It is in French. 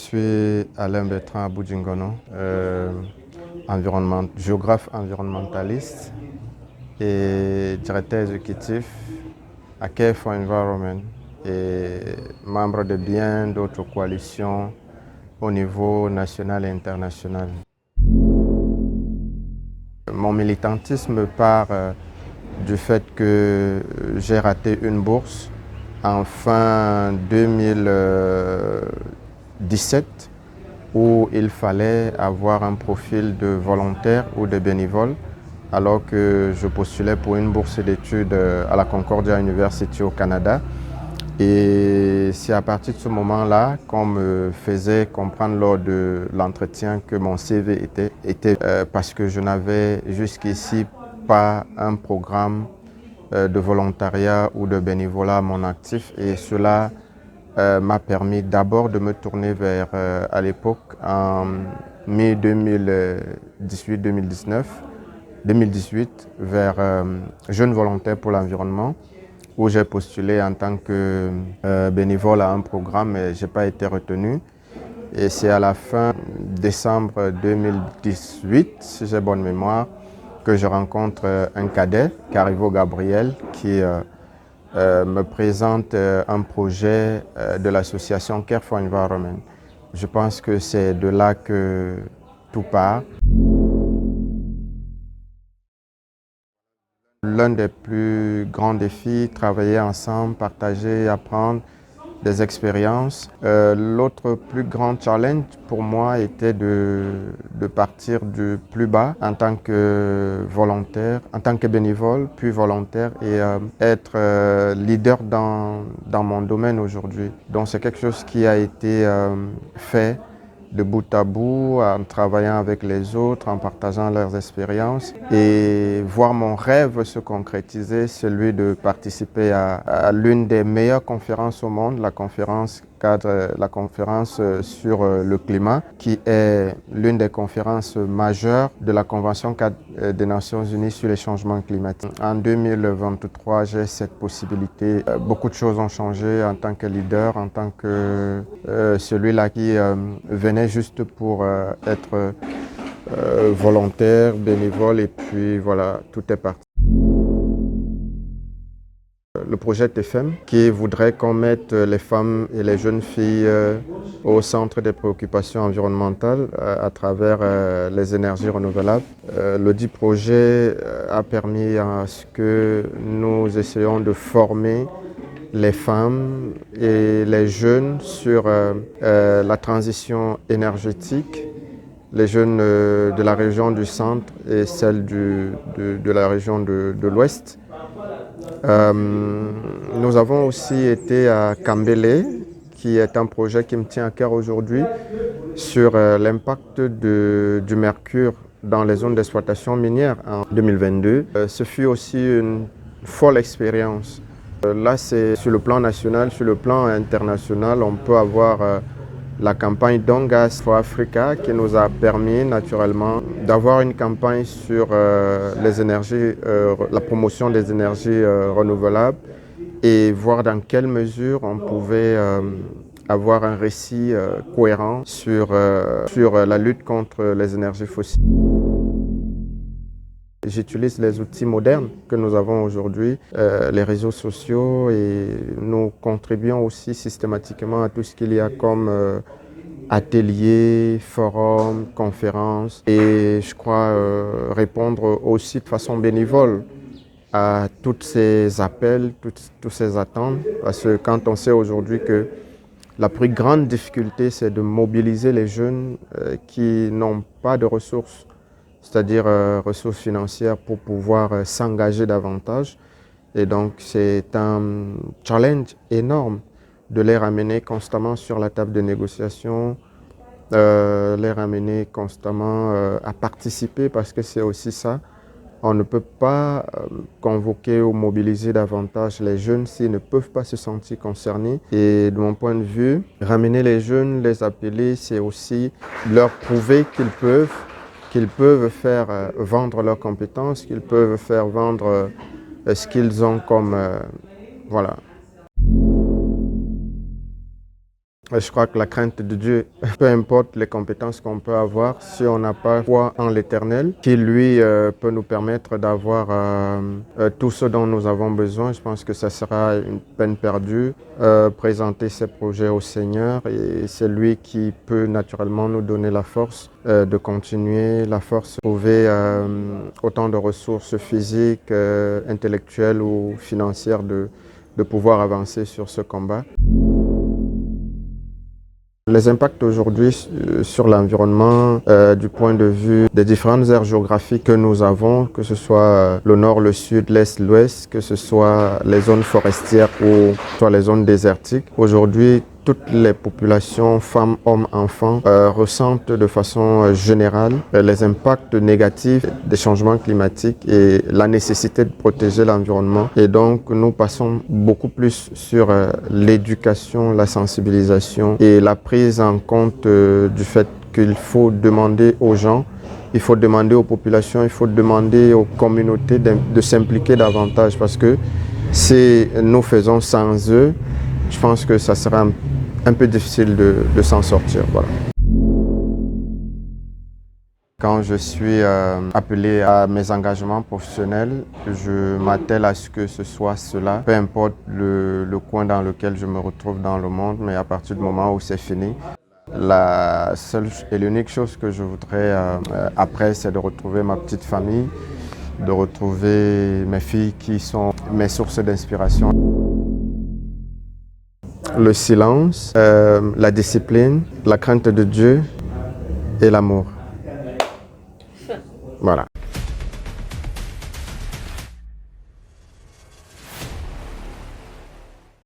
suis Alain Bertrand Aboudjingono, géographe environnementaliste et directeur exécutif à Care for Environment et membre de bien d'autres coalitions au niveau national et international. Mon militantisme part du fait que j'ai raté une bourse en fin 2017 où il fallait avoir un profil de volontaire ou de bénévole alors que je postulais pour une bourse d'études à la Concordia University au Canada. Et c'est à partir de ce moment-là qu'on me faisait comprendre lors de l'entretien que mon CV était parce que je n'avais jusqu'ici pas un programme de volontariat ou de bénévolat à mon actif, et cela m'a permis d'abord de me tourner vers, à l'époque, en mai 2018, vers Jeunes volontaires pour l'environnement, où j'ai postulé en tant que bénévole à un programme, mais je n'ai pas été retenu. Et c'est à la fin décembre 2018, si j'ai bonne mémoire, que je rencontre un cadet, Carivo Gabriel, qui me présente un projet de l'association Care for Environment. Je pense que c'est de là que tout part. L'un des plus grands défis, travailler ensemble, partager, apprendre des expériences. L'autre plus grand challenge pour moi était de partir du plus bas en tant que volontaire, en tant que bénévole, puis volontaire, et être leader dans mon domaine aujourd'hui. Donc c'est quelque chose qui a été fait de bout à bout, en travaillant avec les autres, en partageant leurs expériences, et voir mon rêve se concrétiser, celui de participer à l'une des meilleures conférences au monde, la conférence sur le climat, qui est l'une des conférences majeures de la Convention cadre des Nations Unies sur les changements climatiques. En 2023, j'ai cette possibilité. Beaucoup de choses ont changé en tant que leader, en tant que celui-là qui venait juste pour être volontaire, bénévole, et puis voilà, tout est parti. Le projet TFM qui voudrait qu'on mette les femmes et les jeunes filles au centre des préoccupations environnementales à travers les énergies renouvelables. Le dit projet a permis à ce que nous essayons de former les femmes et les jeunes sur la transition énergétique, les jeunes de la région du centre et celle de la région de l'ouest. Nous avons aussi été à Kambélé, qui est un projet qui me tient à cœur aujourd'hui, sur l'impact du mercure dans les zones d'exploitation minière en 2022. Ce fut aussi une folle expérience. Là, c'est sur le plan national, sur le plan international, on peut avoir la campagne Don't Gas for Africa qui nous a permis naturellement d'avoir une campagne sur les énergies, la promotion des énergies renouvelables, et voir dans quelle mesure on pouvait avoir un récit cohérent sur la lutte contre les énergies fossiles. J'utilise les outils modernes que nous avons aujourd'hui, les réseaux sociaux, et nous contribuons aussi systématiquement à tout ce qu'il y a comme ateliers, forums, conférences, et je crois répondre aussi de façon bénévole à tous ces appels, toutes ces attentes, parce que quand on sait aujourd'hui que la plus grande difficulté, c'est de mobiliser les jeunes qui n'ont pas de ressources, c'est-à-dire ressources financières pour pouvoir s'engager davantage. Et donc c'est un challenge énorme de les ramener constamment sur la table de négociation, les ramener constamment à participer, parce que c'est aussi ça. On ne peut pas convoquer ou mobiliser davantage les jeunes s'ils ne peuvent pas se sentir concernés. Et de mon point de vue, ramener les jeunes, les appeler, c'est aussi leur prouver qu'ils peuvent faire vendre leurs compétences, qu'ils peuvent faire vendre ce qu'ils ont comme... voilà. Je crois que la crainte de Dieu, peu importe les compétences qu'on peut avoir, si on n'a pas foi en l'Éternel, qui lui peut nous permettre d'avoir tout ce dont nous avons besoin, je pense que ça sera une peine perdue. Présenter ses projets au Seigneur, et c'est lui qui peut naturellement nous donner la force de continuer, la force de trouver autant de ressources physiques, intellectuelles ou financières de pouvoir avancer sur ce combat. Les impacts aujourd'hui sur l'environnement du point de vue des différentes aires géographiques que nous avons, que ce soit le nord, le sud, l'est, l'ouest, que ce soit les zones forestières ou soit les zones désertiques. Aujourd'hui, toutes les populations, femmes, hommes, enfants, ressentent de façon générale les impacts négatifs des changements climatiques et la nécessité de protéger l'environnement. Et donc, nous passons beaucoup plus sur l'éducation, la sensibilisation et la prise en compte du fait qu'il faut demander aux gens, il faut demander aux populations, il faut demander aux communautés de s'impliquer davantage, parce que si nous faisons sans eux, je pense que ça sera un peu difficile de s'en sortir. Voilà. Quand je suis appelé à mes engagements professionnels, je m'attelle à ce que ce soit cela, peu importe le coin dans lequel je me retrouve dans le monde, mais à partir du moment où c'est fini, la seule et l'unique chose que je voudrais après, c'est de retrouver ma petite famille, de retrouver mes filles qui sont mes sources d'inspiration. Le silence, la discipline, la crainte de Dieu et l'amour. Voilà.